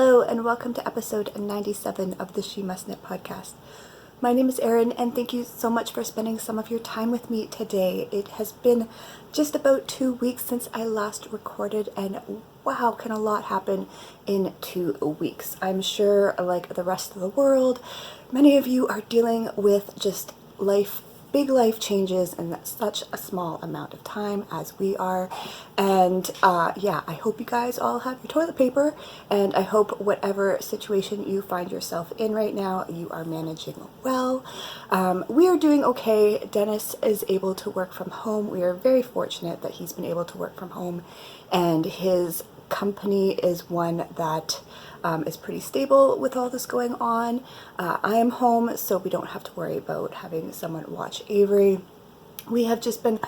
Hello and welcome to episode 97 of the She Must Knit podcast. My name is Erin and thank you so much for spending some of your time with me today. It has been just about 2 weeks since I last recorded, and wow, can a lot happen in 2 weeks. I'm sure, like the rest of the world, many of you are dealing with just big life changes in such a small amount of time as we are. And yeah, I hope you guys all have your toilet paper, and I hope whatever situation you find yourself in right now, you are managing well. We are doing okay. Dennis is able to work from home. We are very fortunate that he's been able to work from home, and his company is one that is pretty stable with all this going on. I am home, so we don't have to worry about having someone watch Avery. We have just been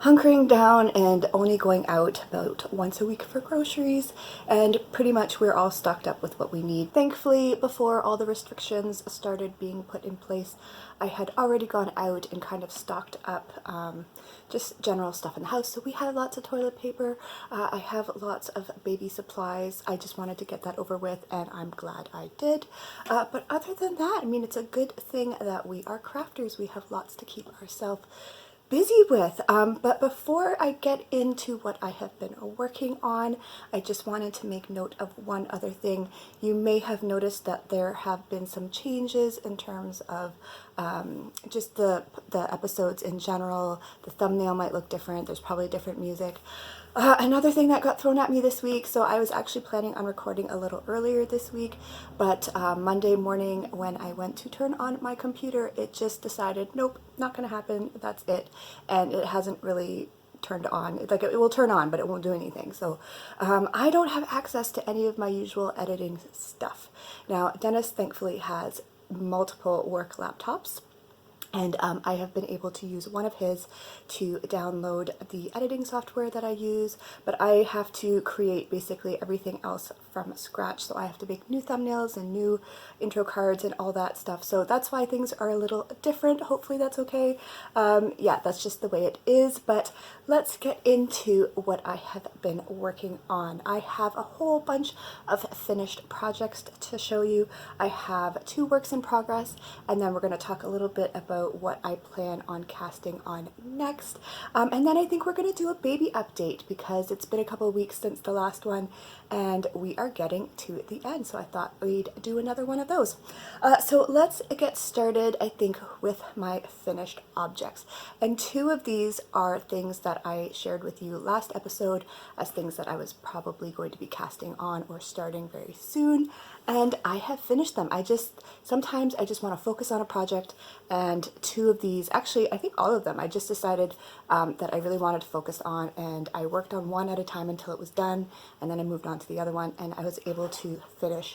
hunkering down and only going out about once a week for groceries, and pretty much we're all stocked up with what we need. Thankfully, before all the restrictions started being put in place, I had already gone out and kind of stocked up just general stuff in the house. So we had lots of toilet paper. I have lots of baby supplies. I just wanted to get that over with, and I'm glad I did. But other than that, I mean, it's a good thing that we are crafters. We have lots to keep ourselves busy with. But before I get into what I have been working on, I just wanted to make note of one other thing. You may have noticed that there have been some changes in terms of just the episodes in general. The thumbnail might look different. There's probably different music. Another thing that got thrown at me this week, so I was actually planning on recording a little earlier this week, but Monday morning when I went to turn on my computer, it just decided, nope, not gonna happen, that's it. And it hasn't really turned on. Like, it will turn on, but it won't do anything. So I don't have access to any of my usual editing stuff. Now, Dennis thankfully has multiple work laptops, and I have been able to use one of his to download the editing software that I use, but I have to create basically everything else from scratch. So I have to make new thumbnails and new intro cards and all that stuff. So that's why things are a little different. Hopefully that's okay. Yeah, that's just the way it is. But let's get into what I have been working on. I have a whole bunch of finished projects to show you. I have 2 works in progress, and then we're going to talk a little bit about what I plan on casting on next. And then I think we're going to do a baby update because it's been a couple of weeks since the last one and we are getting to the end. So I thought we'd do another one of those. So let's get started, I think, with my finished objects. And 2 of these are things that I shared with you last episode as things that I was probably going to be casting on or starting very soon. And I have finished them. Sometimes I just want to focus on a project, and 2 of these, actually I think all of them, I just decided that I really wanted to focus on, and I worked on one at a time until it was done, and then I moved on to the other one, and I was able to finish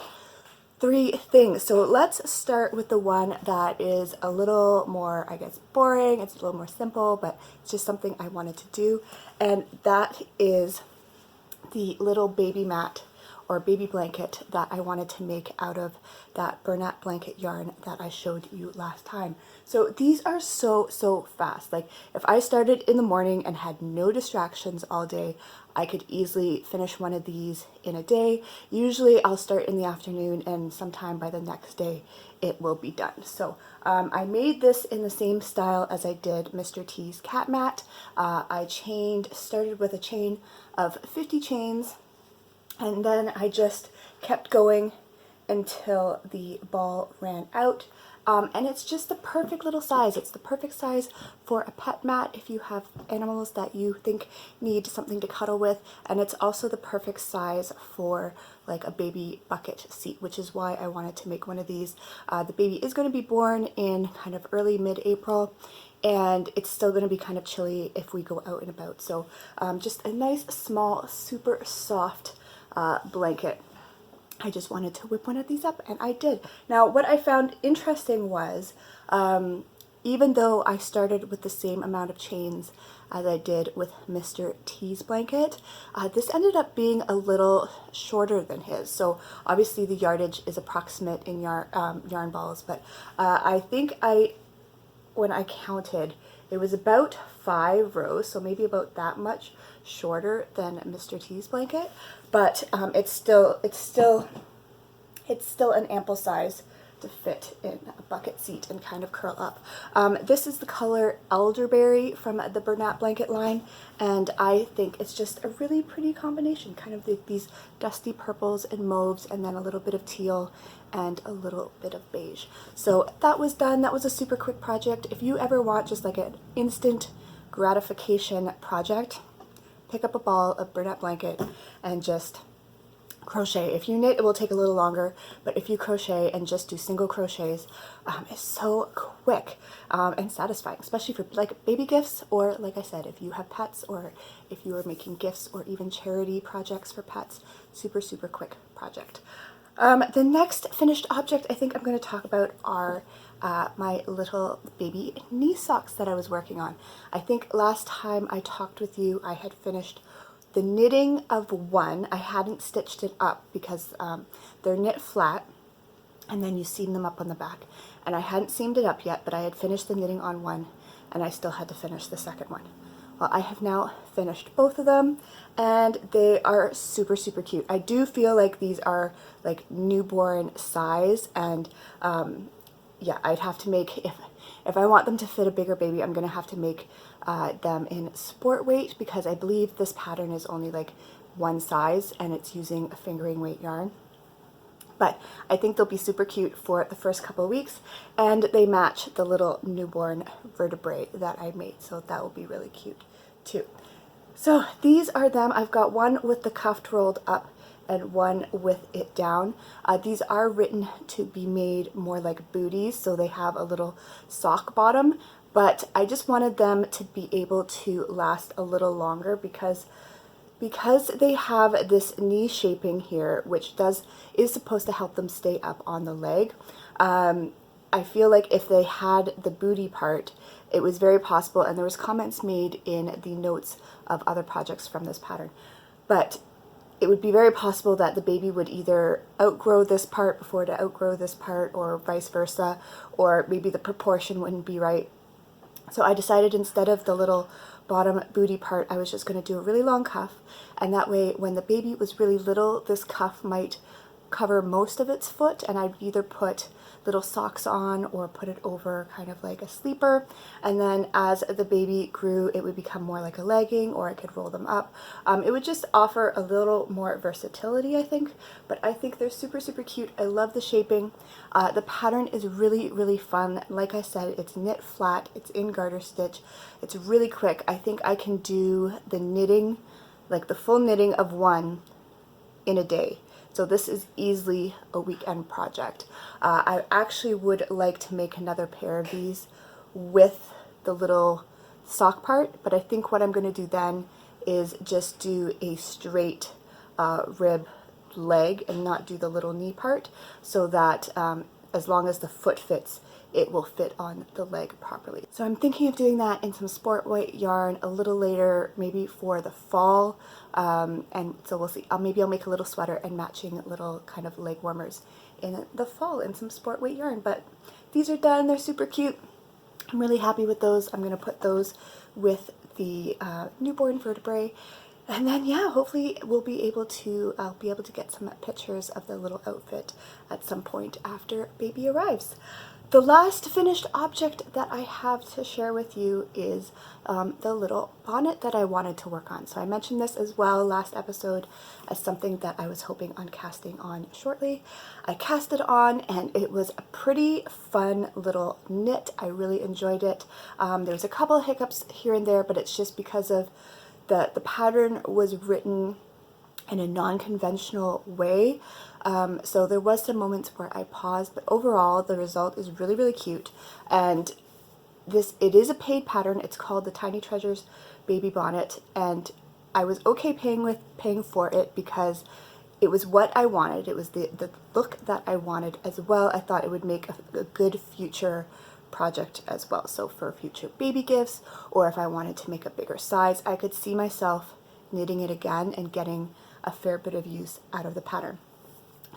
3 things. So let's start with the one that is a little more, I guess, boring. It's a little more simple, but it's just something I wanted to do, and that is the little baby mat or baby blanket that I wanted to make out of that Bonnet blanket yarn that I showed you last time. So these are so fast. Like, if I started in the morning and had no distractions all day, I could easily finish one of these in a day. Usually I'll start in the afternoon, and sometime by the next day it will be done. So I made this in the same style as I did Mr. T's cat mat. I started with a chain of 50 chains, and then I just kept going until the ball ran out. And it's just the perfect little size. It's the perfect size for a pet mat if you have animals that you think need something to cuddle with. And it's also the perfect size for like a baby bucket seat, which is why I wanted to make one of these. The baby is going to be born in kind of early mid-April, and it's still going to be kind of chilly if we go out and about. So just a nice, small, super soft blanket. I just wanted to whip one of these up, and I did. Now, what I found interesting was, even though I started with the same amount of chains as I did with Mr. T's blanket, this ended up being a little shorter than his. So obviously the yardage is approximate in yarn balls, but I think when I counted, it was about 5 rows, so maybe about that much shorter than Mr. T's blanket, but it's still it's still an ample size to fit in a bucket seat and kind of curl up. This is the color Elderberry from the Bonnet blanket line, and I think it's just a really pretty combination, kind of these dusty purples and mauves, and then a little bit of teal and a little bit of beige. So that was done. That was a super quick project. If you ever want just like an instant gratification project, pick up a ball of Bonnet blanket and just crochet. If you knit, it will take a little longer, but if you crochet and just do single crochets, it's so quick and satisfying, especially for like baby gifts, or like I said, if you have pets, or if you are making gifts or even charity projects for pets. Super, super quick project. The next finished object I think I'm going to talk about are my little baby knee socks that I was working on. I think last time I talked with you, I had finished the knitting of one. I hadn't stitched it up because they're knit flat, and then you seam them up on the back. And I hadn't seamed it up yet, but I had finished the knitting on one, and I still had to finish the second one. Well, I have now finished both of them, and they are super, super cute. I do feel like these are like newborn size, and yeah, I'd have to make, if I want them to fit a bigger baby, I'm going to have to make them in sport weight, because I believe this pattern is only like one size and it's using a fingering weight yarn. But I think they'll be super cute for the first couple of weeks, and they match the little newborn vertebrae that I made, so that will be really cute too. So these are them. I've got one with the cuff rolled up and one with it down. These are written to be made more like booties, so they have a little sock bottom, but I just wanted them to be able to last a little longer because they have this knee shaping here, which is supposed to help them stay up on the leg. I feel like if they had the booty part, it was very possible, and there was comments made in the notes of other projects from this pattern, but it would be very possible that the baby would either outgrow this part before to outgrow this part, or vice versa, or maybe the proportion wouldn't be right. So I decided instead of the little bottom booty part, I was just going to do a really long cuff, and that way when the baby was really little, this cuff might cover most of its foot, and I'd either put little socks on or put it over kind of like a sleeper, and then as the baby grew it would become more like a legging, or I could roll them up. It would just offer a little more versatility, I think, but I think they're super, super cute. I love the shaping. The pattern is really, really fun. Like I said, it's knit flat, it's in garter stitch, it's really quick. I think I can do the knitting, like the full knitting of one, in a day. So this is easily a weekend project. I actually would like to make another pair of these with the little sock part, but I think what I'm going to do then is just do a straight rib leg and not do the little knee part, so that as long as the foot fits, it will fit on the leg properly. So I'm thinking of doing that in some sport weight yarn a little later, maybe for the fall, and so we'll see. Maybe I'll make a little sweater and matching little kind of leg warmers in the fall in some sport weight yarn. But these are done. They're super cute. I'm really happy with those. I'm going to put those with the newborn vertebrae. And then, yeah, hopefully I'll be able to get some pictures of the little outfit at some point after baby arrives. The last finished object that I have to share with you is the little bonnet that I wanted to work on. So I mentioned this as well last episode as something that I was hoping on casting on shortly. I cast it on, and it was a pretty fun little knit. I really enjoyed it. There's a couple of hiccups here and there, but it's just because of the pattern was written in a non-conventional way. So there was some moments where I paused, but overall the result is really, really cute. And it is a paid pattern. It's called the Tiny Treasures Baby Bonnet, and I was okay paying for it because it was what I wanted. It was the look that I wanted as well. I thought it would make a good future project as well. So for future baby gifts, or if I wanted to make a bigger size, I could see myself knitting it again and getting a fair bit of use out of the pattern.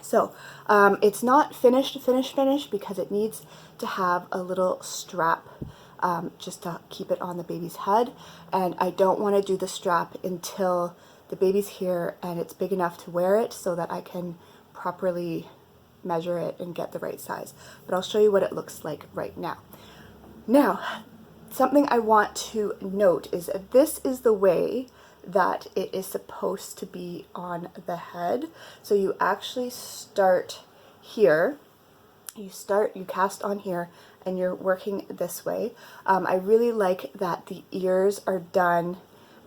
So it's not finished because it needs to have a little strap just to keep it on the baby's head, and I don't want to do the strap until the baby's here and it's big enough to wear it, so that I can properly measure it and get the right size. But I'll show you what it looks like right now. Now, something I want to note is that this is the way that it is supposed to be on the head. So you actually start here, you cast on here, and you're working this way. I really like that the ears are done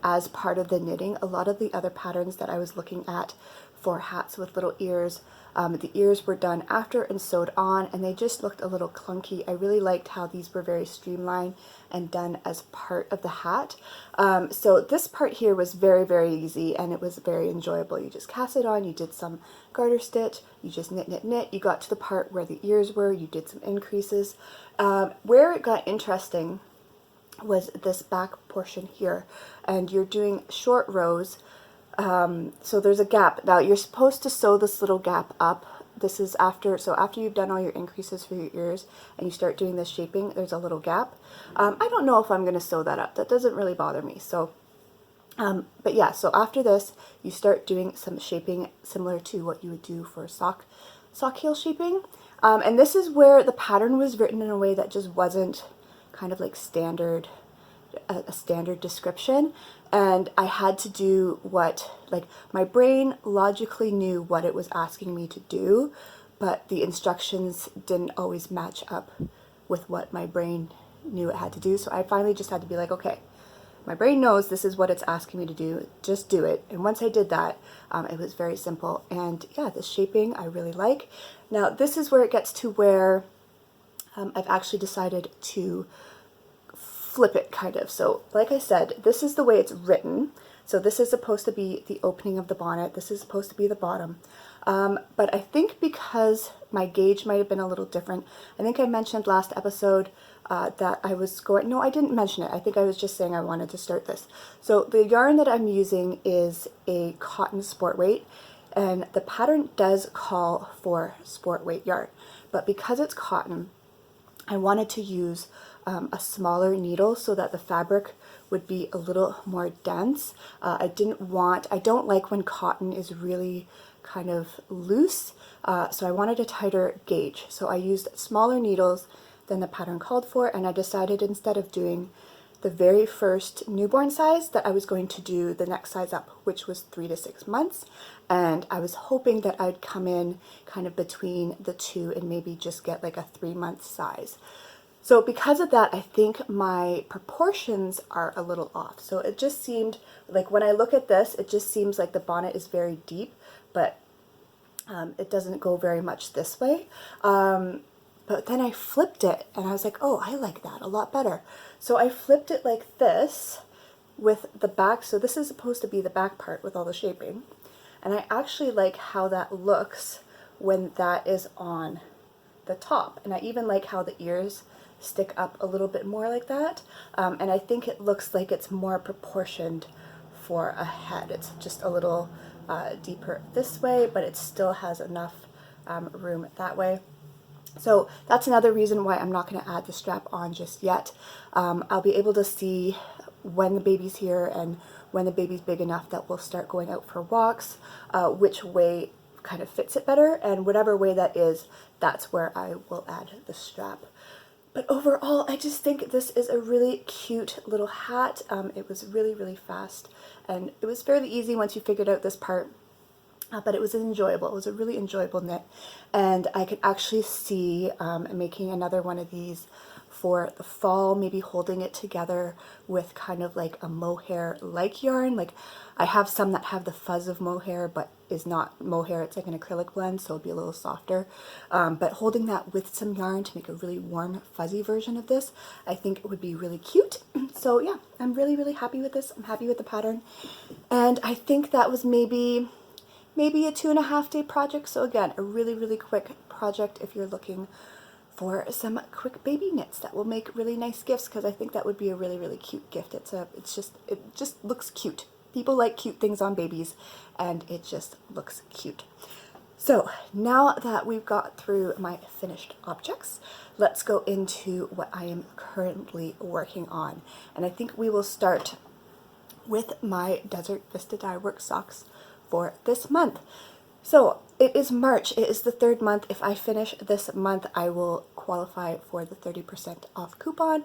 as part of the knitting. A lot of the other patterns that I was looking at for hats with little ears, the ears were done after and sewed on, and they just looked a little clunky. I really liked how these were very streamlined and done as part of the hat. So this part here was very, very easy, and it was very enjoyable. You just cast it on, you did some garter stitch, you just knit, knit, knit. You got to the part where the ears were, you did some increases. Where it got interesting was this back portion here, and you're doing short rows. So there's a gap. Now you're supposed to sew this little gap up. This is after you've done all your increases for your ears and you start doing this shaping, there's a little gap. I don't know if I'm going to sew that up. That doesn't really bother me. So, but yeah, so after this, you start doing some shaping similar to what you would do for sock heel shaping. And this is where the pattern was written in a way that just wasn't kind of like a standard description, and I had to do what, like, my brain logically knew what it was asking me to do, but the instructions didn't always match up with what my brain knew it had to do. So I finally just had to be like, okay, my brain knows this is what it's asking me to do, just do it. And once I did that, it was very simple. And yeah, the shaping I really like. Now this is where it gets to where I've actually decided to flip it, kind of. So like I said, this is the way it's written. So this is supposed to be the opening of the bonnet. This is supposed to be the bottom. But I think because my gauge might have been a little different, I think I mentioned last episode that I was going, no, I didn't mention it. I think I was just saying I wanted to start this. So the yarn that I'm using is a cotton sport weight, and the pattern does call for sport weight yarn. But because it's cotton, I wanted to use a smaller needle so that the fabric would be a little more dense. I don't like when cotton is really kind of loose, so I wanted a tighter gauge. So I used smaller needles than the pattern called for, and I decided instead of doing the very first newborn size that I was going to do the next size up, which was 3 to 6 months, and I was hoping that I'd come in kind of between the two and maybe just get like a 3-month size. So because of that, I think my proportions are a little off. So it just seemed like when I look at this, it just seems like the bonnet is very deep, but it doesn't go very much this way. But then I flipped it and I was like, oh, I like that a lot better. So I flipped it like this with the back. So this is supposed to be the back part with all the shaping. And I actually like how that looks when that is on the top. And I even like how the ears stick up a little bit more like that. And I think it looks like it's more proportioned for a head. It's just a little deeper this way, but it still has enough room that way. So that's another reason why I'm not going to add the strap on just yet. I'll be able to see when the baby's here and when the baby's big enough that we'll start going out for walks, which way kind of fits it better, and whatever way that is, that's where I will add the strap. But overall, I just think this is a really cute little hat. It was really, really fast, and it was fairly easy once you figured out this part. But it was enjoyable. It was a really enjoyable knit, and I could actually see making another one of these for the fall, maybe holding it together with kind of like a mohair like yarn. Like I have some that have the fuzz of mohair but is not mohair, it's like an acrylic blend, so it'll be a little softer. But holding that with some yarn to make a really warm fuzzy version of this, I think it would be really cute. So yeah, I'm really, really happy with this. I'm happy with the pattern, and I think that was maybe a 2.5 day project. So again, a really, really quick project if you're looking for some quick baby knits that will make really nice gifts, because I think that would be a really, really cute gift. It just looks cute. People like cute things on babies, and it just looks cute. So now that we've got through my finished objects, let's go into what I am currently working on. And I think we will start with my Desert Vista Dye Work socks for this month. So it is March. It is the third month. If I finish this month, I will qualify for the 30% off coupon.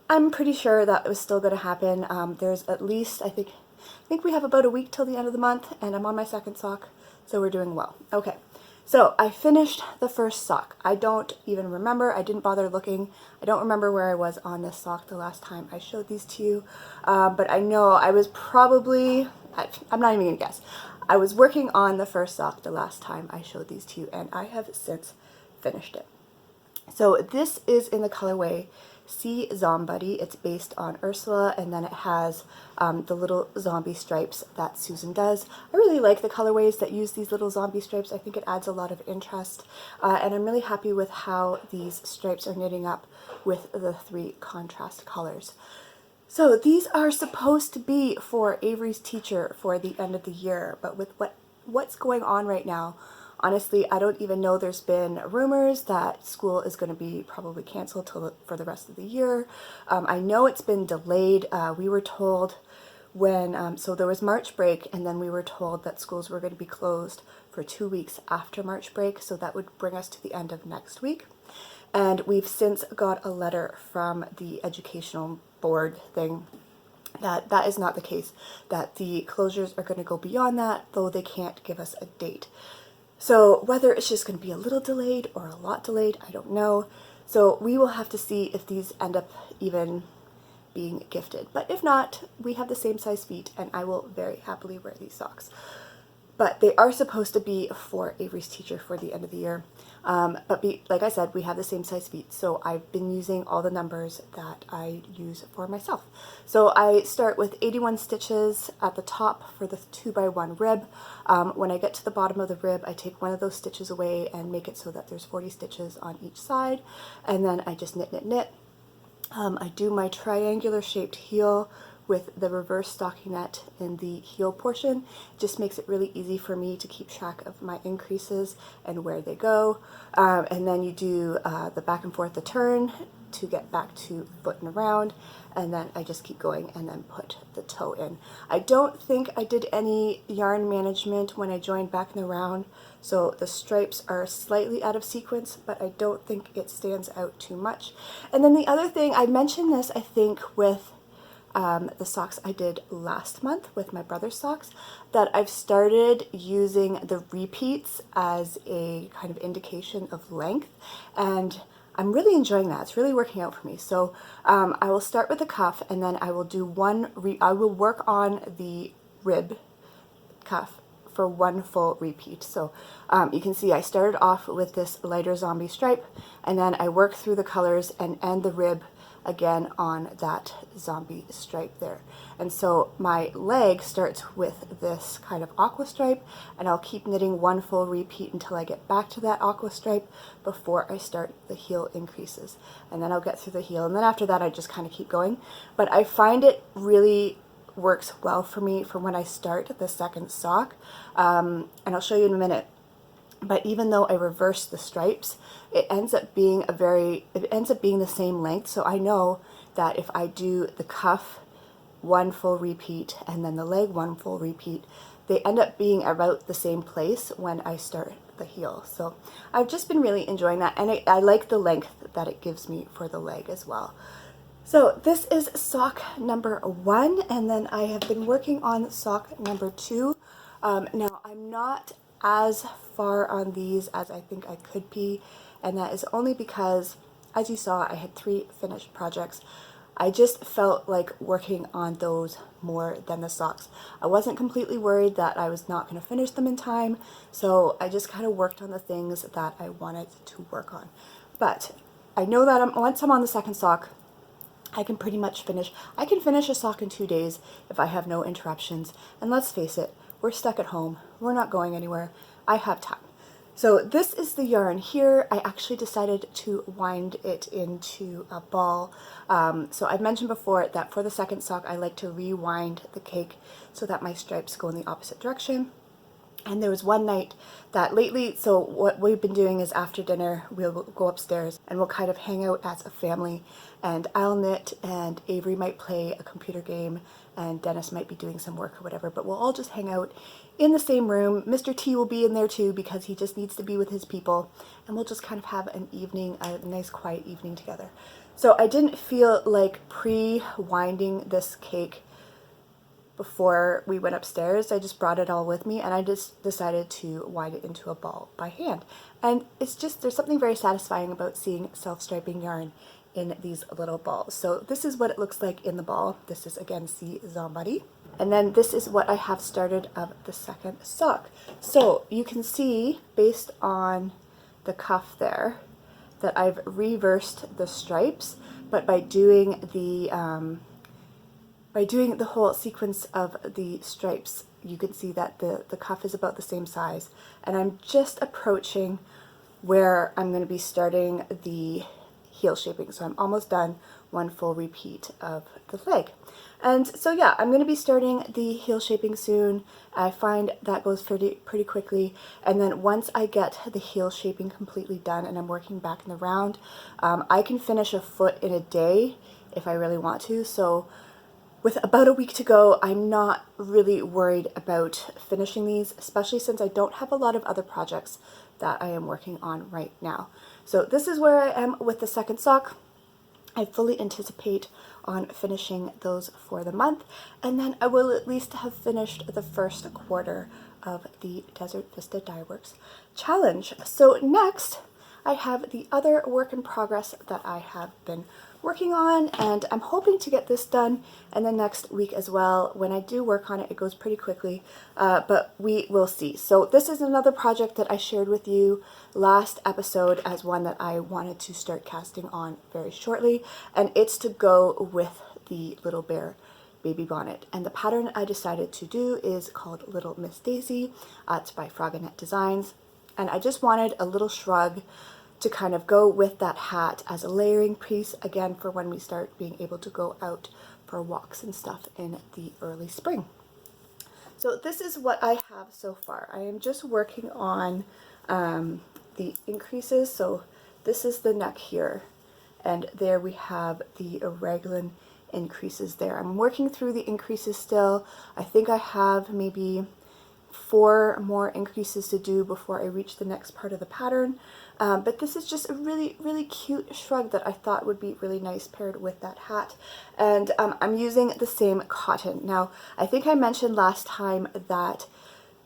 I'm pretty sure that was still going to happen. There's at least, I think we have about a week till the end of the month, and I'm on my second sock, so we're doing well. Okay, so I finished the first sock. I don't even remember. I didn't bother looking. I don't remember where I was on this sock the last time I showed these to you, but I know I was probably, I'm not even going to guess. I was working on the first sock the last time I showed these to you, and I have since finished it. So this is in the colorway Sea Zombuddy. It's based on Ursula, and then it has the little zombie stripes that Susan does. I really like the colorways that use these little zombie stripes. I think it adds a lot of interest, and I'm really happy with how these stripes are knitting up with the 3 contrast colors. So these are supposed to be for Avery's teacher for the end of the year, but with what's going on right now, honestly, I don't even know. There's been rumors that school is going to be probably canceled for the rest of the year. I know it's been delayed. We were told when, so there was March break, and then we were told that schools were going to be closed for 2 weeks after March break, so that would bring us to the end of next week. And we've since got a letter from the educational board thing that that is not the case, that the closures are going to go beyond that, though they can't give us a date. So whether it's just going to be a little delayed or a lot delayed, I don't know. So we will have to see if these end up even being gifted. But if not, we have the same size feet, and I will very happily wear these socks. But they are supposed to be for Avery's teacher for the end of the year. Like I said, we have the same size feet, so I've been using all the numbers that I use for myself. So I start with 81 stitches at the top for the 2x1 rib. When I get to the bottom of the rib, I take one of those stitches away and make it so that there's 40 stitches on each side, and then I just knit, knit, knit. I do my triangular shaped heel with the reverse stockinette in the heel portion. It just makes it really easy for me to keep track of my increases and where they go. And then you do the back and forth, the turn to get back to foot and around, and then I just keep going and then put the toe in. I don't think I did any yarn management when I joined back and around, so the stripes are slightly out of sequence, but I don't think it stands out too much. And then the other thing, I mentioned this I think with the socks I did last month with my brother's socks, that I've started using the repeats as a kind of indication of length, and I'm really enjoying that. It's really working out for me. So I will start with the cuff, and then I will do I will work on the rib cuff for one full repeat. So you can see I started off with this lighter zombie stripe, and then I work through the colors and end the rib again on that zombie stripe there. And so my leg starts with this kind of aqua stripe, and I'll keep knitting one full repeat until I get back to that aqua stripe before I start the heel increases. And then I'll get through the heel, and then after that I just kind of keep going. But I find it really works well for me for when I start the second sock, and I'll show you in a minute. But even though I reverse the stripes, it ends up being the same length. So I know that if I do the cuff one full repeat and then the leg one full repeat, they end up being about the same place when I start the heel. So I've just been really enjoying that, and I like the length that it gives me for the leg as well. So this is sock number 1, and then I have been working on sock number 2. Now I'm not as far on these as I think I could be, and that is only because, as you saw, I had 3 finished projects. I just felt like working on those more than the socks. I wasn't completely worried that I was not going to finish them in time, so I just kind of worked on the things that I wanted to work on. But I know that once I'm on the second sock, I can pretty much finish. I can finish a sock in 2 days if I have no interruptions. And let's face it, we're stuck at home. We're not going anywhere. I have time. So this is the yarn here. I actually decided to wind it into a ball. So I've mentioned before that for the second sock, I like to rewind the cake so that my stripes go in the opposite direction. And there was one night that lately, so what we've been doing is after dinner, we'll go upstairs and we'll kind of hang out as a family, and I'll knit and Avery might play a computer game, and Dennis might be doing some work or whatever, but we'll all just hang out in the same room. Mr. T will be in there too because he just needs to be with his people, and we'll just kind of have an evening, a nice quiet evening together. So I didn't feel like pre-winding this cake before we went upstairs. I just brought it all with me, and I just decided to wind it into a ball by hand. And it's just, there's something very satisfying about seeing self-striping yarn in these little balls. So this is what it looks like in the ball. This is again C Zombody. And then this is what I have started of the second sock. So you can see based on the cuff there that I've reversed the stripes, but by doing the whole sequence of the stripes, you can see that the cuff is about the same size, and I'm just approaching where I'm going to be starting the heel shaping. So I'm almost done, one full repeat of the leg. And so yeah, I'm going to be starting the heel shaping soon. I find that goes pretty quickly, and then once I get the heel shaping completely done and I'm working back in the round, I can finish a foot in a day if I really want to. So with about a week to go, I'm not really worried about finishing these, especially since I don't have a lot of other projects that I am working on right now. So this is where I am with the second sock. I fully anticipate on finishing those for the month, and then I will at least have finished the first quarter of the Desert Vista Dye Works challenge. So next, I have the other work in progress that I have been working on, and I'm hoping to get this done in the next week as well. When I do work on it, it goes pretty quickly, but we will see. So this is another project that I shared with you last episode as one that I wanted to start casting on very shortly, and it's to go with the Little Bear baby bonnet. And the pattern I decided to do is called Little Miss Daisy. It's by Froganet Designs, and I just wanted a little shrug to kind of go with that hat as a layering piece, again, for when we start being able to go out for walks and stuff in the early spring. So this is what I have so far. I am just working on the increases. So this is the neck here, and there we have the raglan increases there. I'm working through the increases still. I think I have maybe 4 more increases to do before I reach the next part of the pattern. But this is just a really cute shrug that I thought would be really nice paired with that hat. And I'm using the same cotton. Now, I think I mentioned last time that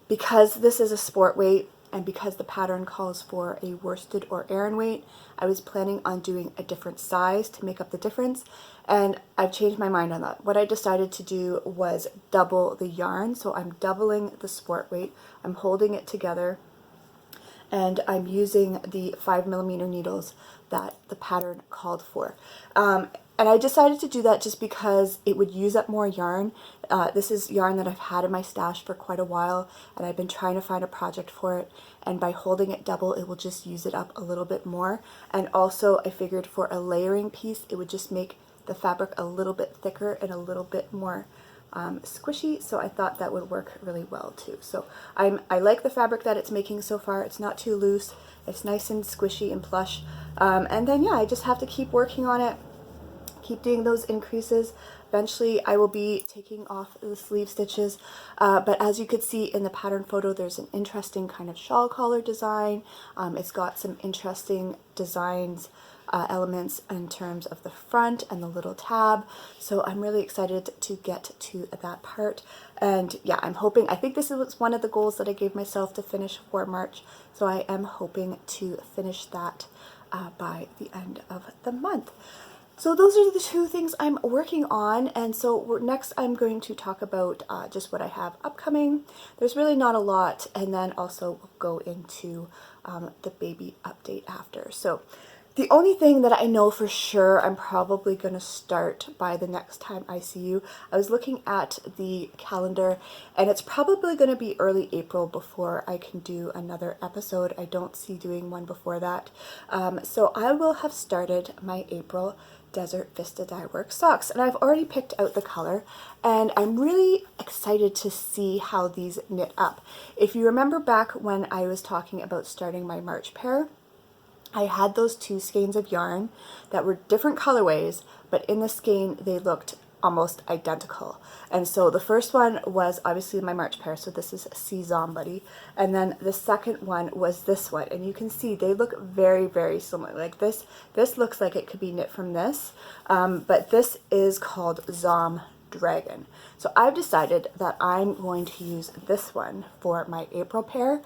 because this is a sport weight and because the pattern calls for a worsted or Aran weight, I was planning on doing a different size to make up the difference, and I've changed my mind on that. What I decided to do was double the yarn, so I'm doubling the sport weight, I'm holding it together, and I'm using the 5mm needles that the pattern called for. And I decided to do that just because it would use up more yarn. This is yarn that I've had in my stash for quite a while, and I've been trying to find a project for it, and by holding it double, it will just use it up a little bit more. And also, I figured for a layering piece, it would just make the fabric a little bit thicker and a little bit more squishy, so I thought that would work really well too. So I like the fabric that it's making so far. It's not too loose, it's nice and squishy and plush, and then yeah, I just have to keep working on it, keep doing those increases. Eventually I will be taking off the sleeve stitches, but as you could see in the pattern photo, there's an interesting kind of shawl collar design. It's got some interesting designs, elements in terms of the front and the little tab, so I'm really excited to get to that part. And yeah, I think this was one of the goals that I gave myself to finish for March, so I am hoping to finish that by the end of the month. So those are the 2 things I'm working on, and so next I'm going to talk about just what I have upcoming. There's really not a lot, and then also we'll go into the baby update after. So the only thing that I know for sure I'm probably going to start by the next time I see you, I was looking at the calendar, and it's probably going to be early April before I can do another episode. I don't see doing one before that. So I will have started my April Desert Vista Dye Works socks, and I've already picked out the color, and I'm really excited to see how these knit up. If you remember back when I was talking about starting my March pair, I had those 2 skeins of yarn that were different colorways, but in the skein they looked almost identical. And so the first one was obviously my March pair, so this is C Zombuddy, and then the second one was this one, and you can see they look very, very similar. Like this looks like it could be knit from this, but this is called Zom Dragon. So I've decided that I'm going to use this one for my April pair,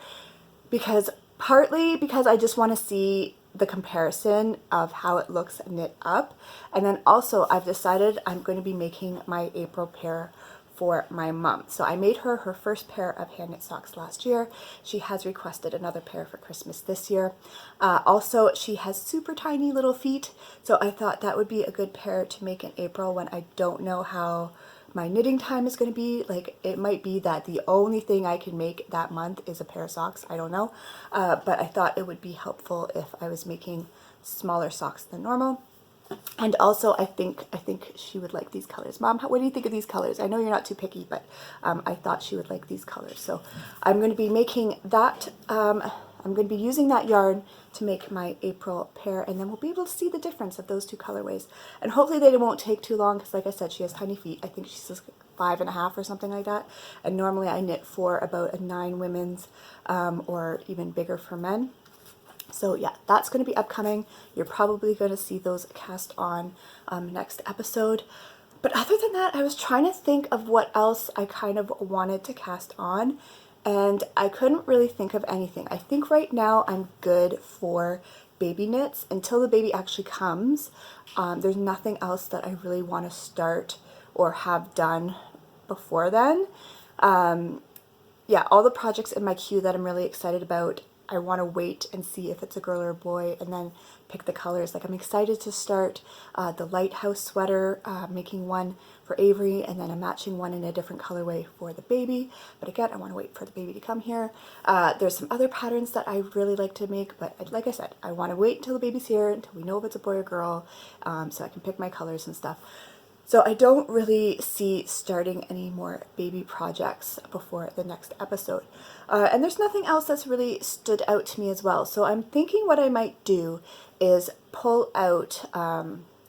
because partly because I just want to see the comparison of how it looks knit up, and then also I've decided I'm going to be making my April pair for my mom. So I made her first pair of hand knit socks last year. She has requested another pair for Christmas this year. Also, she has super tiny little feet, so I thought that would be a good pair to make in April when I don't know how my knitting time is going to be. Like, it might be that the only thing I can make that month is a pair of socks. I don't know. But I thought it would be helpful if I was making smaller socks than normal. And also, I think she would like these colors. Mom, what do you think of these colors? I know you're not too picky, but I thought she would like these colors. So I'm going to be making that. I'm going to be using that yarn to make my April pair, and then we'll be able to see the difference of those two colorways. And hopefully they won't take too long, because like I said, she has tiny feet. I think she's 5.5 or something like that. And normally I knit for about a 9 women's or even bigger for men. So yeah, that's going to be upcoming. You're probably going to see those cast on next episode. But other than that, I was trying to think of what else I kind of wanted to cast on, and I couldn't really think of anything. I think right now I'm good for baby knits until the baby actually comes. There's nothing else that I really want to start or have done before then. Yeah, all the projects in my queue that I'm really excited about, I want to wait and see if it's a girl or a boy and then pick the colors. Like, I'm excited to start the lighthouse sweater, making one for Avery and then a matching one in a different colorway for the baby. But again, I want to wait for the baby to come here. There's some other patterns that I really like to make, but like I said, I want to wait until the baby's here, until we know if it's a boy or girl, so I can pick my colors and stuff. So I don't really see starting any more baby projects before the next episode. And there's nothing else that's really stood out to me as well. So I'm thinking what I might do is pull out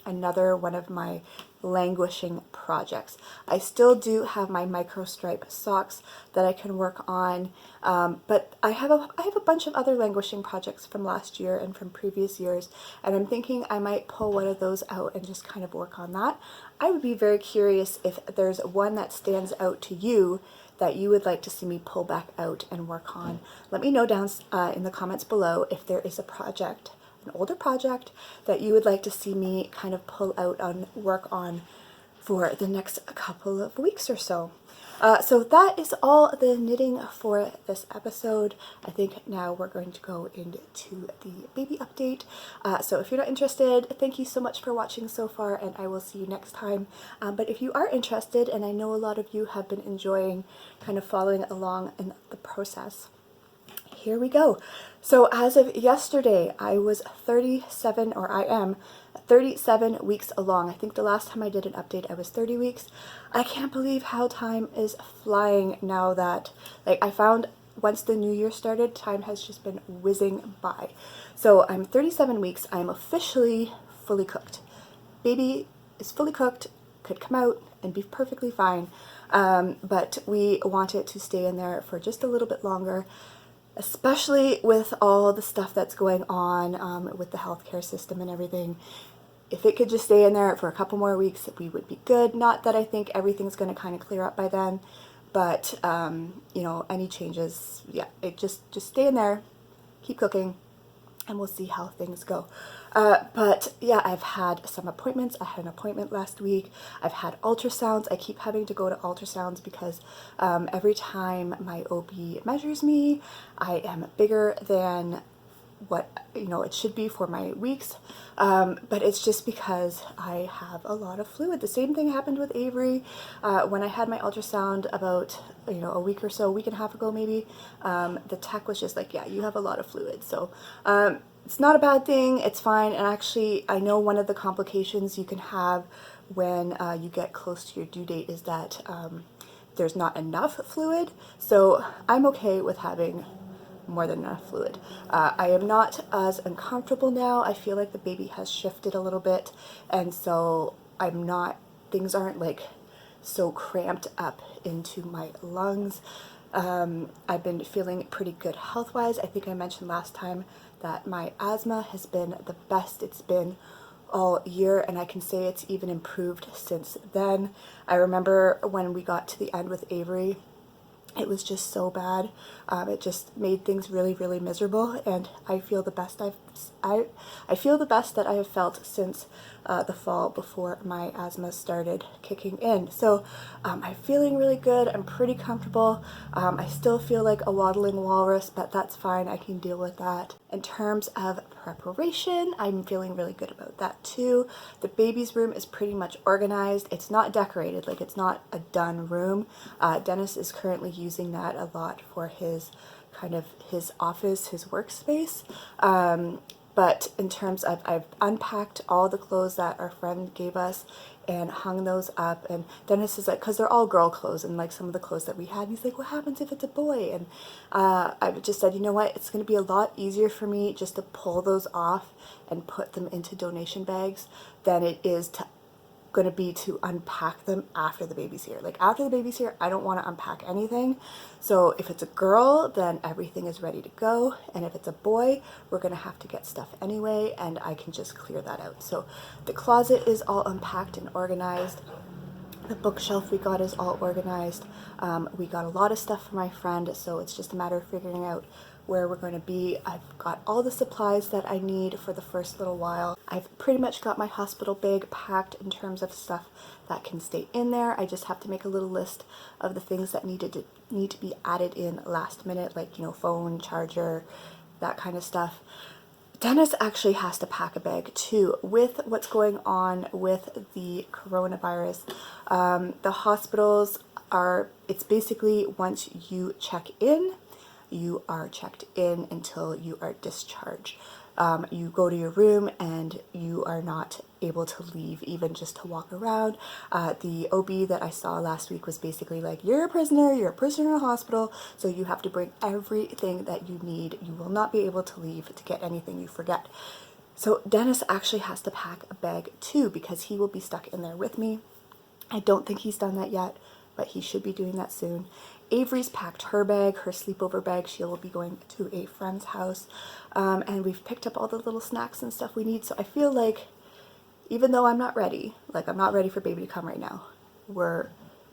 another one of my languishing projects. I still do have my micro stripe socks that I can work on, but I have a bunch of other languishing projects from last year and from previous years, and I'm thinking I might pull one of those out and just kind of work on that. I would be very curious if there's one that stands out to you that you would like to see me pull back out and work on. Let me know down in the comments below if there is a project, an older project, that you would like to see me kind of pull out and work on for the next couple of weeks or so. So that is all the knitting for this episode. I think now we're going to go into the baby update. So if you're not interested, thank you so much for watching so far, and I will see you next time. But if you are interested, and I know a lot of you have been enjoying kind of following along in the process, here we go. So as of yesterday, I was 37, or I am 37 weeks along. I think the last time I did an update, I was 30 weeks. I can't believe how time is flying now that, like, I found once the new year started, time has just been whizzing by. So I'm 37 weeks. I'm officially fully cooked. Baby is fully cooked, could come out and be perfectly fine. But we want it to stay in there for just a little bit longer, especially with all the stuff that's going on with the healthcare system and everything. If it could just stay in there for a couple more weeks, we would be good. Not that I think everything's going to kind of clear up by then, but you know, any changes, yeah, it just stay in there, keep cooking, and we'll see how things go. But yeah, I've had some appointments. I had an appointment last week. I've had ultrasounds. I keep having to go to ultrasounds because every time my OB measures me, I am bigger than what, you know, it should be for my weeks, but it's just because I have a lot of fluid. The same thing happened with Avery when I had my ultrasound about, you know, a week or so, a week and a half ago maybe. The tech was just like, yeah, you have a lot of fluid. So it's not a bad thing, it's fine. And actually, I know one of the complications you can have when you get close to your due date is that there's not enough fluid. So I'm okay with having more than enough fluid. I am not as uncomfortable now. I feel like the baby has shifted a little bit, and so I'm not things aren't like so cramped up into my lungs. I've been feeling pretty good health-wise. I think I mentioned last time that my asthma has been the best it's been all year, and I can say it's even improved since then. I remember when we got to the end with Avery, it was just so bad. It just made things really, really miserable, and I feel the best I feel the best that I have felt since the fall before my asthma started kicking in. So I'm feeling really good. I'm pretty comfortable. I still feel like a waddling walrus, but that's fine. I can deal with that. In terms of preparation, I'm feeling really good about that too. The baby's room is pretty much organized. It's not decorated, like it's not a done room. Dennis is currently using that a lot for his kind of his office, his workspace. But in terms of, I've unpacked all the clothes that our friend gave us and hung those up. And Dennis is like, because they're all girl clothes and like some of the clothes that we had, he's like, what happens if it's a boy? And I've just said, you know what, it's going to be a lot easier for me just to pull those off and put them into donation bags than it is to going to be to unpack them after the baby's here. Like after the baby's here, I don't want to unpack anything. So if it's a girl, then everything is ready to go. And if it's a boy, we're going to have to get stuff anyway, and I can just clear that out. So the closet is all unpacked and organized. The bookshelf we got is all organized. We got a lot of stuff from my friend, so it's just a matter of figuring out where we're going to be. I've got all the supplies that I need for the first little while. I've pretty much got my hospital bag packed in terms of stuff that can stay in there. I just have to make a little list of the things that need to be added in last minute, like, you know, phone, charger, that kind of stuff. Dennis actually has to pack a bag too with what's going on with the coronavirus. The hospitals are, it's basically once you check in, you are checked in until you are discharged. You go to your room and you are not able to leave, even just to walk around. The OB that I saw last week was basically like, you're a prisoner in a hospital, so you have to bring everything that you need. You will not be able to leave to get anything you forget. So Dennis actually has to pack a bag too, because he will be stuck in there with me. I don't think he's done that yet, but he should be doing that soon. Avery's packed her bag, her sleepover bag. She will be going to a friend's house. And we've picked up all the little snacks and stuff we need. So I feel like, even though I'm not ready, like I'm not ready for baby to come right now,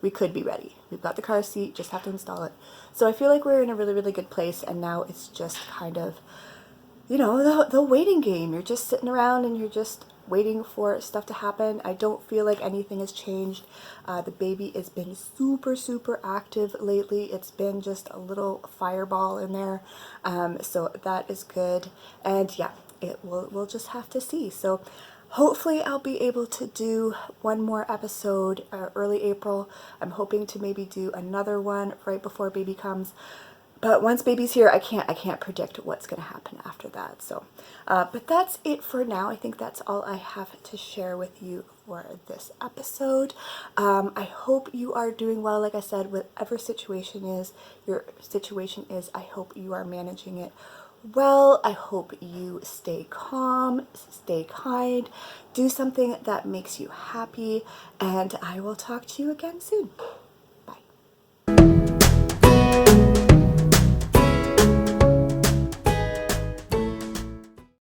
we could be ready. We've got the car seat, just have to install it. So I feel like we're in a really, really good place. And now it's just kind of, you know, the waiting game. You're just sitting around and you're just waiting for stuff to happen. I don't feel like anything has changed. The baby has been super, super active lately. It's been just a little fireball in there. So that is good. And yeah, we'll just have to see. So hopefully I'll be able to do one more episode early April. I'm hoping to maybe do another one right before baby comes. But once baby's here, I can't predict what's going to happen after that. So, but that's it for now. I think that's all I have to share with you for this episode. I hope you are doing well. Like I said, whatever your situation is, I hope you are managing it well. I hope you stay calm, stay kind, do something that makes you happy, and I will talk to you again soon.